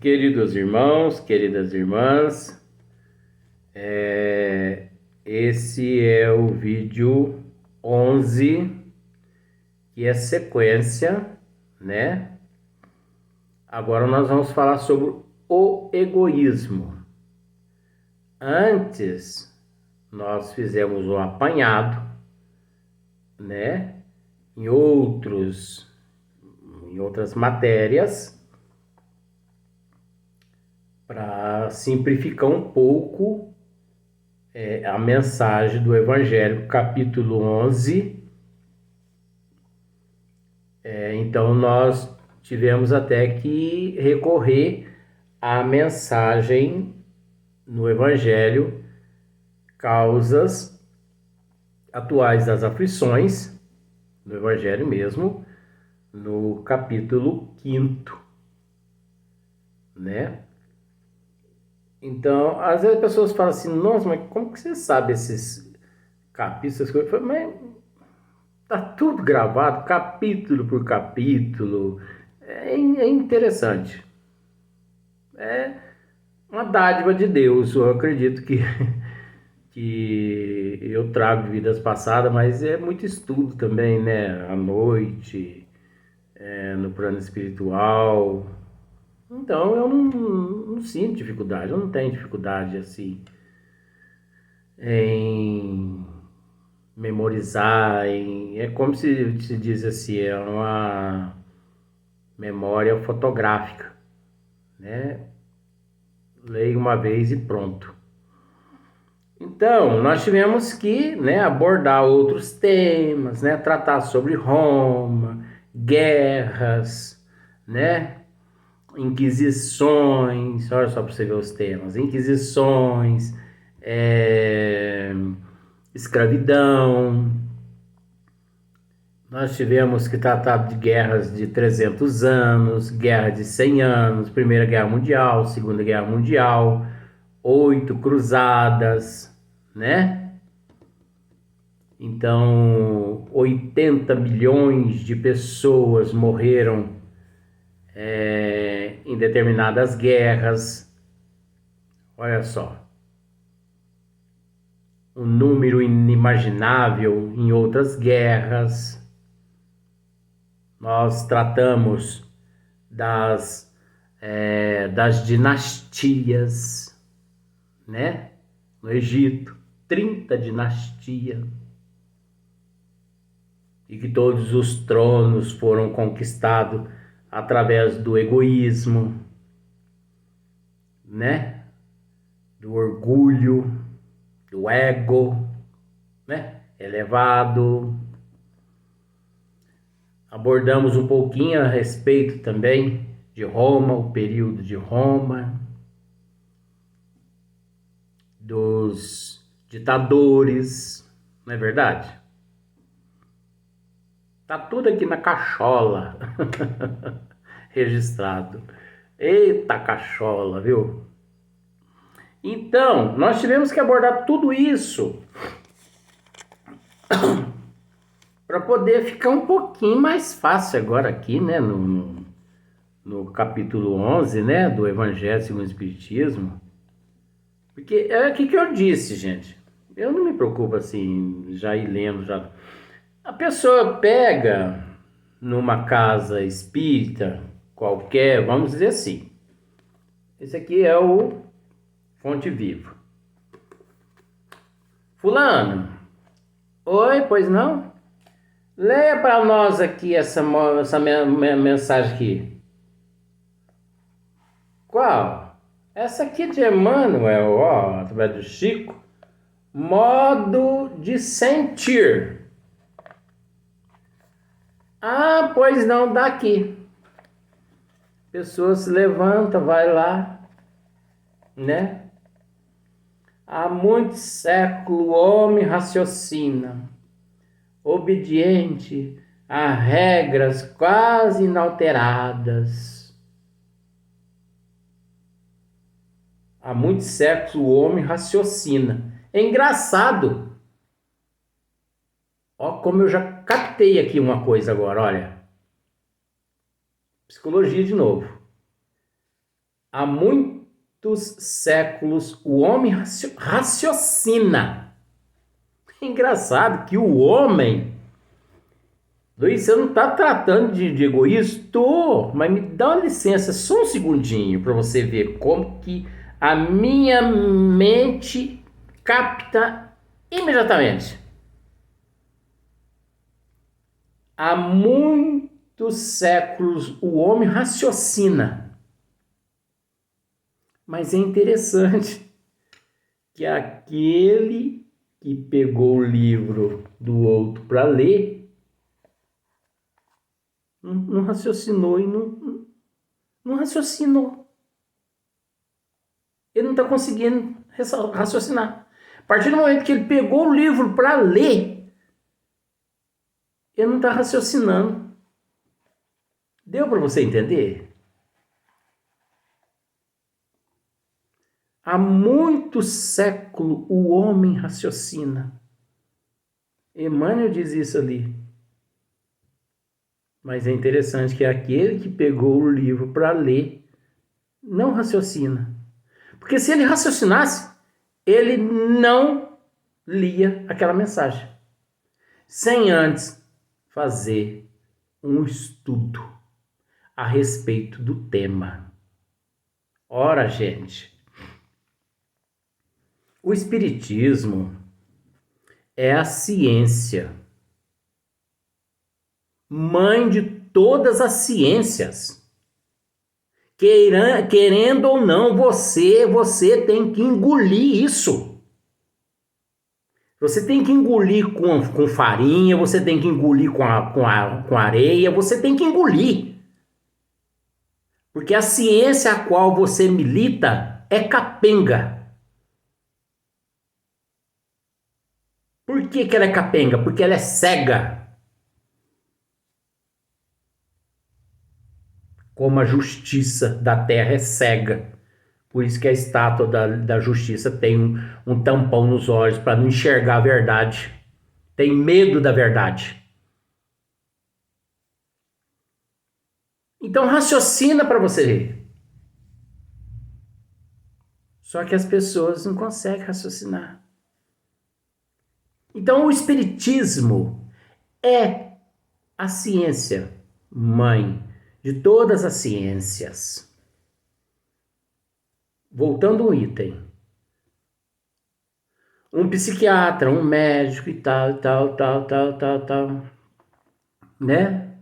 Queridos irmãos, queridas irmãs, esse é o vídeo 11, que é sequência, né? Agora nós vamos falar sobre o egoísmo. Antes, nós fizemos um apanhado, né? Em outras matérias, para simplificar um pouco a mensagem do Evangelho, capítulo 11. Então, nós tivemos até que recorrer à mensagem no Evangelho, causas atuais das aflições, no Evangelho mesmo, no capítulo 5, né? Então, às vezes as pessoas falam assim, nossa, mas como que você sabe esses capítulos, essas coisas? Eu falo, mas tá tudo gravado, capítulo por capítulo. É interessante. É uma dádiva de Deus. Eu acredito que eu trago de vidas passadas, mas é muito estudo também, né? À noite, no plano espiritual. Então eu não sinto dificuldade, eu não tenho dificuldade assim em memorizar, é como se diz assim, é uma memória fotográfica, né? Leio uma vez e pronto. Então, nós tivemos que, né, abordar outros temas, né, tratar sobre Roma, guerras, né, inquisições, olha só para você ver os temas, inquisições, escravidão. Nós tivemos que tratar de guerras de 300 anos, guerra de 100 anos, Primeira Guerra Mundial, Segunda Guerra Mundial, 8 cruzadas, né? Então, 80 milhões de pessoas morreram em determinadas guerras. Olha só, um número inimaginável em outras guerras. Nós tratamos das dinastias, né? No Egito, 30 dinastias, e que todos os tronos foram conquistados através do egoísmo, né? Do orgulho, do ego, né? Elevado. Abordamos um pouquinho a respeito também de Roma, o período de Roma, dos ditadores, não é verdade? Tá tudo aqui na cachola registrado. Eita cachola, viu? Então, nós tivemos que abordar tudo isso para poder ficar um pouquinho mais fácil agora aqui, né, no capítulo 11, né, do Evangelho segundo o Espiritismo. Porque é aqui que eu disse, gente. Eu não me preocupo assim, já ir lendo, já. A pessoa pega numa casa espírita qualquer, vamos dizer assim. Esse aqui é o Fonte Viva. Fulano, oi, pois não? Leia para nós aqui essa mensagem aqui. Qual? Essa aqui de Emmanuel, ó, através do Chico. Modo de sentir. Ah, pois não, daqui. Pessoa se levanta, vai lá, né? Há muitos séculos o homem raciocina, obediente a regras quase inalteradas. Há muitos séculos o homem raciocina. É engraçado. Ó, como eu já captei aqui uma coisa agora, olha. Psicologia de novo. há muitos séculos o homem raciocina. É engraçado que o homem... Luiz, você não está tratando de egoísta? Tô, mas me dá uma licença, só um segundinho, para você ver como que a minha mente capta imediatamente. Há muitos séculos o homem raciocina. Mas é interessante que aquele que pegou o livro do outro para ler não raciocinou e não raciocinou. Ele não está conseguindo raciocinar. A partir do momento que ele pegou o livro para ler, ele não está raciocinando. Deu para você entender? Há muito século o homem raciocina. Emmanuel diz isso ali. Mas é interessante que aquele que pegou o livro para ler não raciocina. Porque se ele raciocinasse, ele não lia aquela mensagem. Sem antes fazer um estudo a respeito do tema. Ora, gente, o Espiritismo é a ciência, mãe de todas as ciências. Querendo ou não, você tem que engolir isso. Você tem que engolir com farinha, você tem que engolir com areia, você tem que engolir. Porque a ciência a qual você milita é capenga. Por que ela é capenga? Porque ela é cega. Como a justiça da terra é cega. Por isso que a estátua da justiça tem um tampão nos olhos para não enxergar a verdade. Tem medo da verdade. Então raciocina para você ver. Só que as pessoas não conseguem raciocinar. Então o Espiritismo é a ciência mãe de todas as ciências. Voltando um item. Um psiquiatra, um médico e tal, né?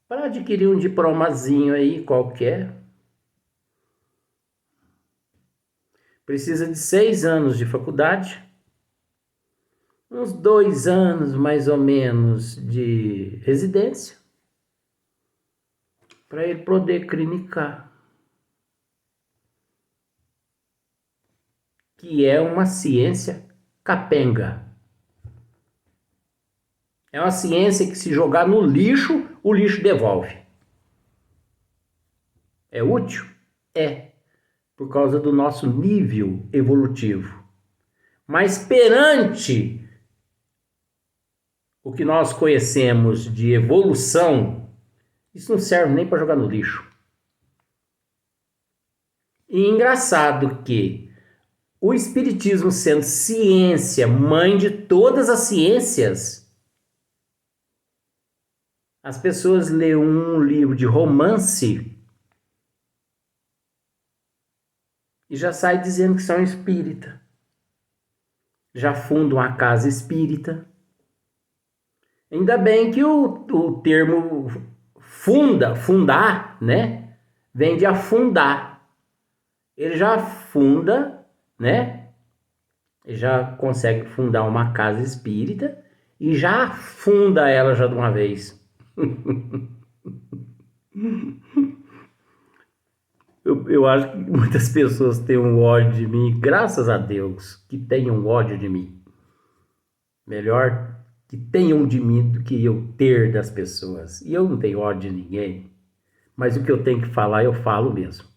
Para adquirir um diplomazinho aí qualquer, precisa de 6 anos de faculdade, uns 2 anos mais ou menos de residência, para ele poder clinicar. Que é uma ciência capenga. É uma ciência que se jogar no lixo, o lixo devolve. É útil? É, por causa do nosso nível evolutivo. Mas perante o que nós conhecemos de evolução, isso não serve nem para jogar no lixo. E engraçado que o Espiritismo, sendo ciência, mãe de todas as ciências, as pessoas lêem um livro de romance e já saem dizendo que são espírita. Já fundam uma casa espírita. Ainda bem que o termo fundar, né, vem de afundar. Ele já funda, né, já consegue fundar uma casa espírita e já afunda ela já de uma vez. Eu acho que muitas pessoas têm um ódio de mim, graças a Deus que tenham ódio de mim. Melhor que tenham de mim do que eu ter das pessoas. E eu não tenho ódio de ninguém, mas o que eu tenho que falar, eu falo mesmo.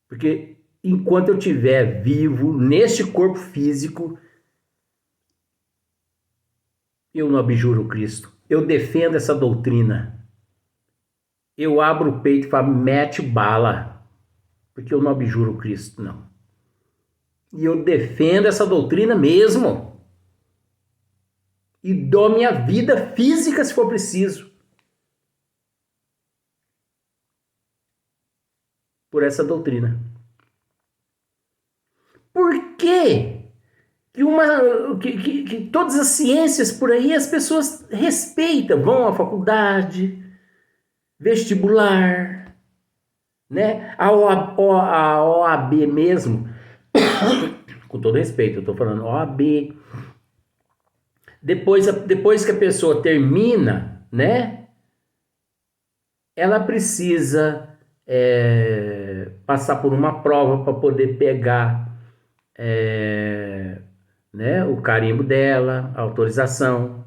Porque enquanto eu estiver vivo, neste corpo físico, eu não abjuro Cristo. Eu defendo essa doutrina. Eu abro o peito e falo, mete bala. porque eu não abjuro Cristo, não. E eu defendo essa doutrina mesmo. E dou minha vida física se for preciso por essa doutrina. Por quê? Que todas as ciências por aí as pessoas respeitam, vão à faculdade, vestibular, né? A OAB mesmo, com todo respeito, eu estou falando OAB. Depois que a pessoa termina, né? Ela precisa passar por uma prova para poder pegar né, o carimbo dela, a autorização.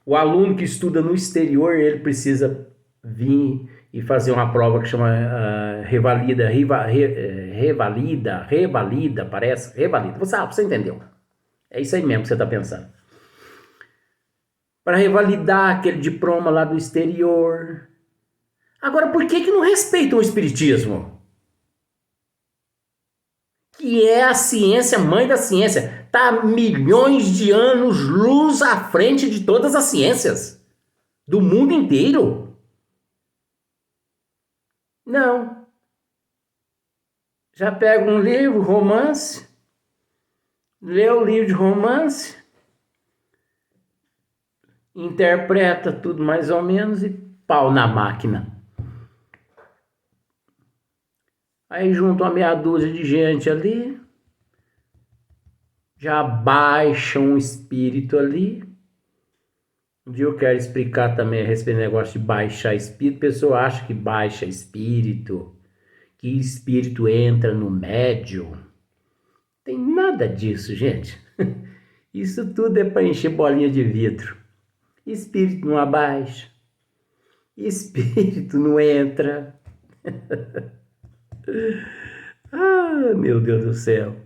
O aluno que estuda no exterior, ele precisa vir e fazer uma prova que chama revalida, parece, revalida. Você entendeu? É isso aí mesmo que você está pensando. Para revalidar aquele diploma lá do exterior. Agora, por que não respeitam o espiritismo? Que é a ciência, mãe da ciência. Está milhões de anos-luz à frente de todas as ciências. Do mundo inteiro. Não. Já pega um livro, romance, lê o livro de romance, interpreta tudo mais ou menos e pau na máquina. Aí junto uma meia dúzia de gente ali, já baixa um espírito ali. Um dia eu quero explicar também a respeito do negócio de baixar espírito. A pessoa acha que baixa espírito, que espírito entra no médium. Tem nada disso, gente. Isso tudo é para encher bolinha de vidro. Espírito não abaixa. Espírito não entra. Ah, meu Deus do céu.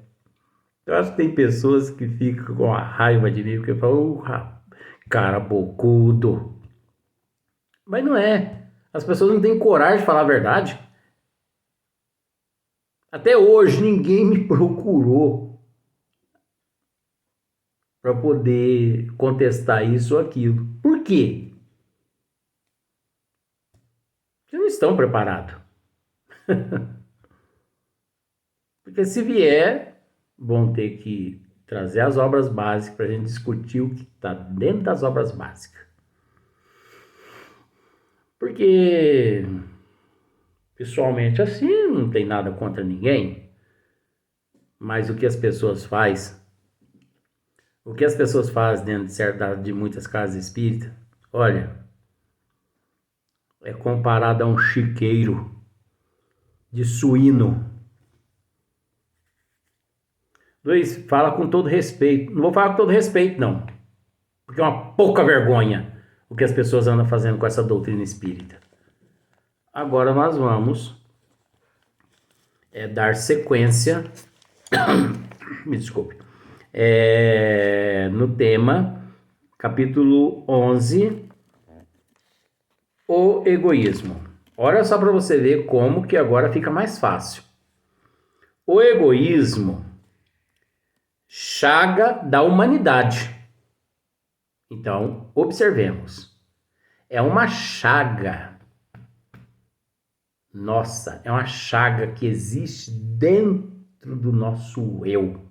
Eu acho que tem pessoas que ficam com a raiva de mim, porque falam, cara bocudo. Mas não é. As pessoas não têm coragem de falar a verdade. Até hoje ninguém me procurou para poder contestar isso ou aquilo. Por quê? Porque não estão preparados. Porque se vier, vão ter que trazer as obras básicas para a gente discutir o que está dentro das obras básicas. Porque, pessoalmente, assim, não tem nada contra ninguém. Mas o que as pessoas fazem dentro de muitas casas espíritas, olha, é comparado a um chiqueiro de suíno. Luiz, fala com todo respeito. Não vou falar com todo respeito, não. Porque é uma pouca vergonha o que as pessoas andam fazendo com essa doutrina espírita. Agora nós vamos dar sequência, me desculpe, no tema, capítulo 11, o egoísmo. Olha só para você ver como que agora fica mais fácil. O egoísmo, chaga da humanidade. Então, observemos. É uma chaga. Nossa, é uma chaga que existe dentro do nosso eu.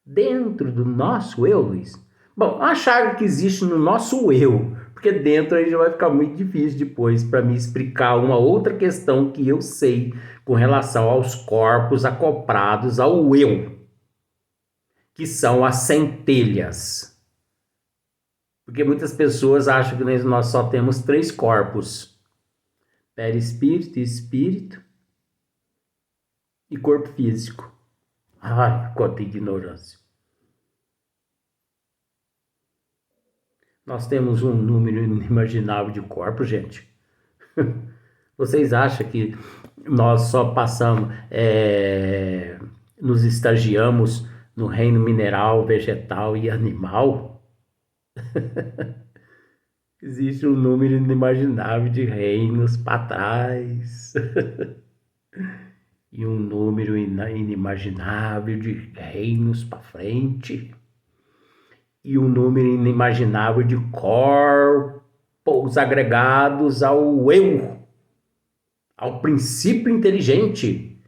Dentro do nosso eu, Luiz? Bom, uma chaga que existe no nosso eu. Porque dentro aí já vai ficar muito difícil depois para me explicar uma outra questão que eu sei com relação aos corpos acoplados ao eu, que são as centelhas. Porque muitas pessoas acham que nós só temos 3 corpos: perispírito, espírito e corpo físico. Ai, quanta ignorância. Nós temos um número inimaginável de corpos, gente. Vocês acham que nós só passamos, nos estagiamos no reino mineral, vegetal e animal? Existe um número inimaginável de reinos para trás. e um número inimaginável de reinos para frente, e um número inimaginável de corpos agregados ao eu, ao princípio inteligente,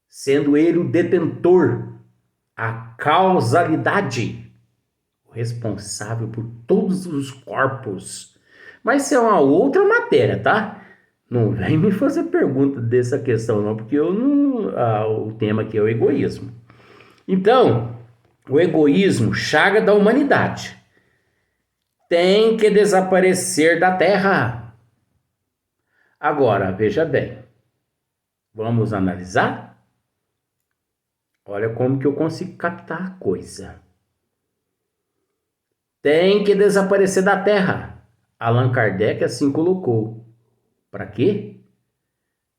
sendo ele o detentor, a causalidade, o responsável por todos os corpos. Mas isso é uma outra matéria, tá? Não vem me fazer pergunta dessa questão não, porque eu não, o tema aqui é o egoísmo. Então, o egoísmo, chaga da humanidade, tem que desaparecer da Terra. Agora, veja bem, vamos analisar? Olha como que eu consigo captar a coisa. Tem que desaparecer da Terra. Allan Kardec assim colocou. Para quê?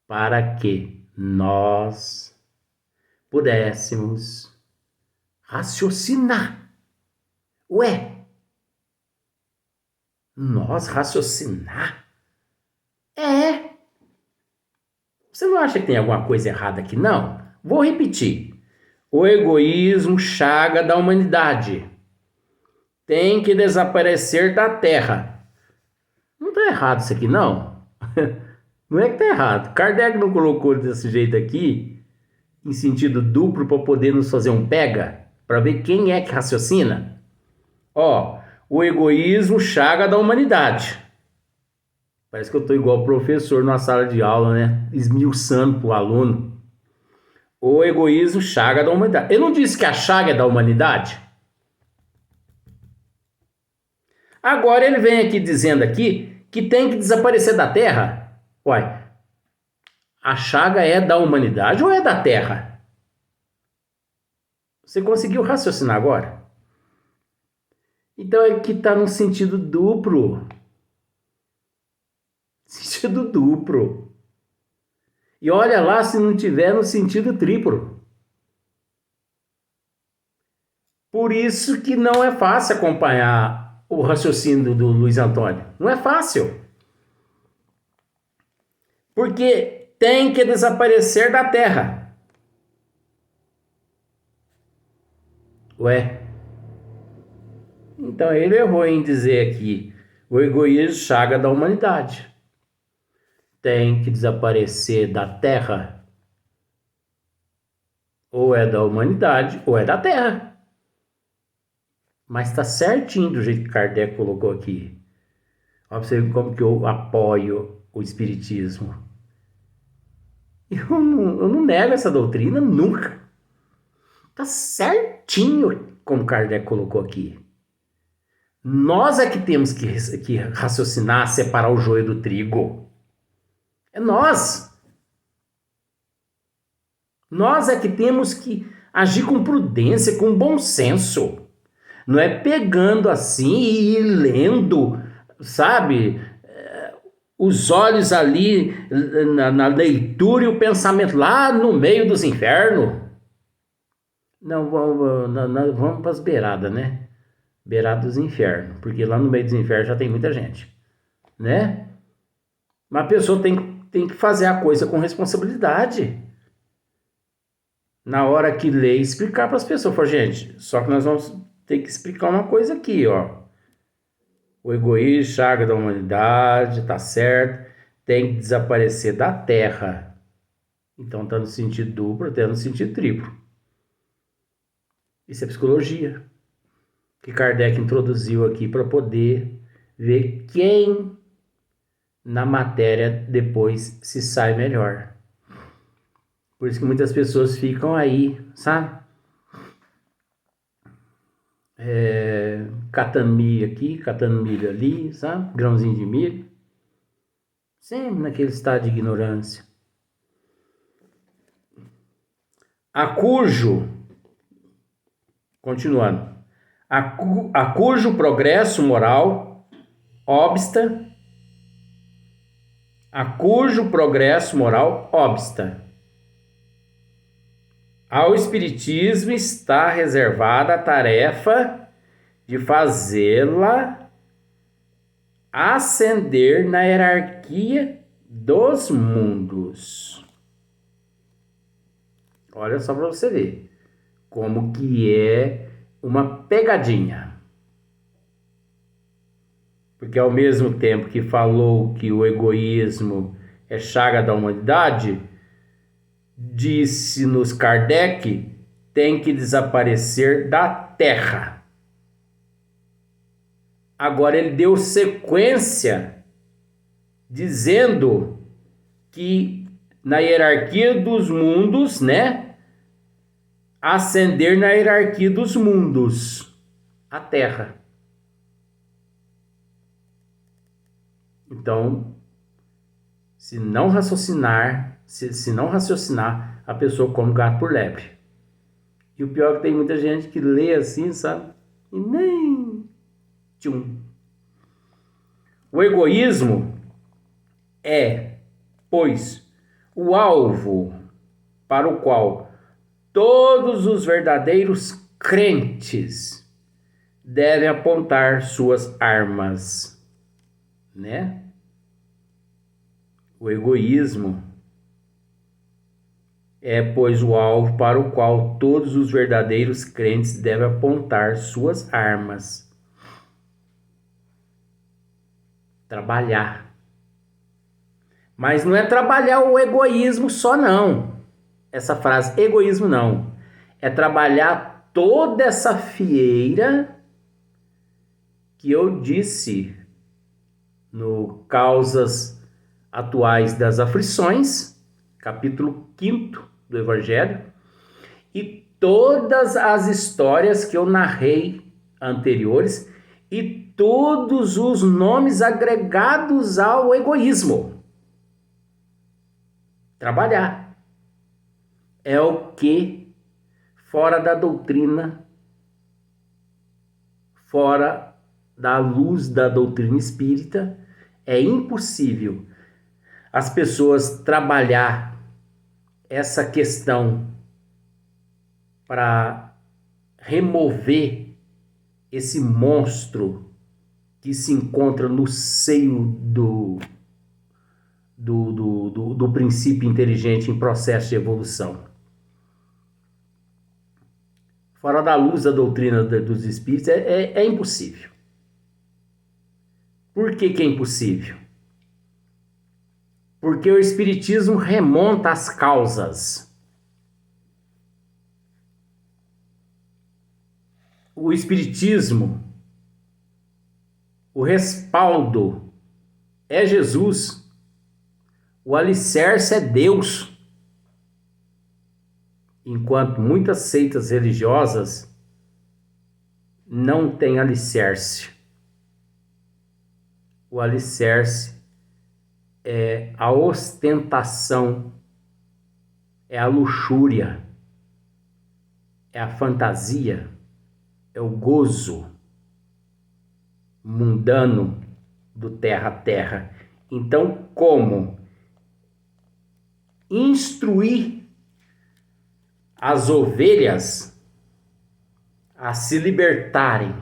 Para que nós pudéssemos raciocinar. Ué, nós raciocinar? É. Você não acha que tem alguma coisa errada aqui, não? Vou repetir. O egoísmo, chaga da humanidade, tem que desaparecer da Terra. Não está errado isso aqui, não? Não é que está errado. Kardec não colocou desse jeito aqui, em sentido duplo, para poder nos fazer um pega, para ver quem é que raciocina? Ó, o egoísmo, chaga da humanidade. Parece que eu estou igual professor na sala de aula, né? Esmiuçando para o aluno. O egoísmo, chaga da humanidade. Ele não disse que a chaga é da humanidade? Agora ele vem aqui dizendo aqui que tem que desaparecer da Terra. Uai, a chaga é da humanidade ou é da Terra? Você conseguiu raciocinar agora? Então é que está no sentido duplo. Sentido duplo. E olha lá se não tiver no sentido triplo. Por isso que não é fácil acompanhar o raciocínio do Luiz Antônio. Não é fácil. Porque tem que desaparecer da Terra. Ué? Então ele errou em dizer aqui: o egoísmo, chaga da humanidade, tem que desaparecer da Terra. Ou é da humanidade ou é da Terra. Mas está certinho do jeito que Kardec colocou aqui. Olha pra você ver como que eu apoio o Espiritismo. Eu não nego essa doutrina nunca. Está certinho como Kardec colocou aqui. Nós é que temos que raciocinar, separar o joio do trigo. É nós. Nós é que temos que agir com prudência, com bom senso. Não é pegando assim e ir lendo, sabe? Os olhos ali na leitura e o pensamento lá no meio dos infernos. Não, vamos para as beiradas, né? Beirada dos infernos, porque lá no meio dos infernos já tem muita gente, né? Mas a pessoa tem que fazer a coisa com responsabilidade. Na hora que lê, explicar para as pessoas. Fala, gente, só que nós vamos ter que explicar uma coisa aqui, ó. O egoísmo, chaga da humanidade, tá certo, tem que desaparecer da Terra. Então tá no sentido duplo, até no sentido triplo. Isso é psicologia que Kardec introduziu aqui para poder ver quem na matéria depois se sai melhor. Por isso que muitas pessoas ficam aí, sabe? Catando milho aqui, catando milho ali, sabe? Grãozinho de milho. Sempre naquele estado de ignorância. Continuando. A cujo progresso moral obsta. A cujo progresso moral obsta. Ao Espiritismo está reservada a tarefa de fazê-la ascender na hierarquia dos mundos. Olha só para você ver como que é uma pegadinha. Porque ao mesmo tempo que falou que o egoísmo é chaga da humanidade, disse-nos Kardec, tem que desaparecer da Terra. Agora ele deu sequência dizendo que na hierarquia dos mundos, né? Ascender na hierarquia dos mundos, a Terra. Então, se não raciocinar, a pessoa come gato por lebre. E o pior é que tem muita gente que lê assim, sabe? E nem tchum. O egoísmo é, pois, o alvo para o qual todos os verdadeiros crentes devem apontar suas armas, né? O egoísmo é, pois, o alvo para o qual todos os verdadeiros crentes devem apontar suas armas. Trabalhar. Mas não é trabalhar o egoísmo só, não. Essa frase, egoísmo, não. É trabalhar toda essa fieira que eu disse no Causas Atuais das Aflições, capítulo 5º do Evangelho, e todas as histórias que eu narrei anteriores e todos os nomes agregados ao egoísmo. Trabalhar é o que, fora da doutrina, fora da luz da doutrina espírita, é impossível as pessoas trabalhar essa questão para remover esse monstro que se encontra no seio do princípio inteligente em processo de evolução. Fora da luz da doutrina dos espíritos é impossível. Por que é impossível? Porque o espiritismo remonta às causas. O espiritismo, o respaldo é Jesus, o alicerce é Deus. Enquanto muitas seitas religiosas não têm alicerce. O alicerce é a ostentação, é a luxúria, é a fantasia, é o gozo mundano do terra a terra. Então, como instruir as ovelhas a se libertarem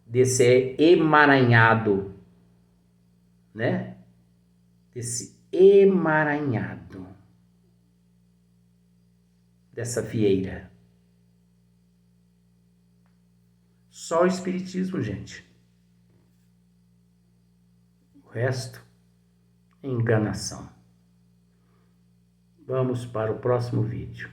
desse emaranhado, né? Desse emaranhado, dessa fieira. Só o espiritismo, gente. O resto é enganação. Vamos para o próximo vídeo.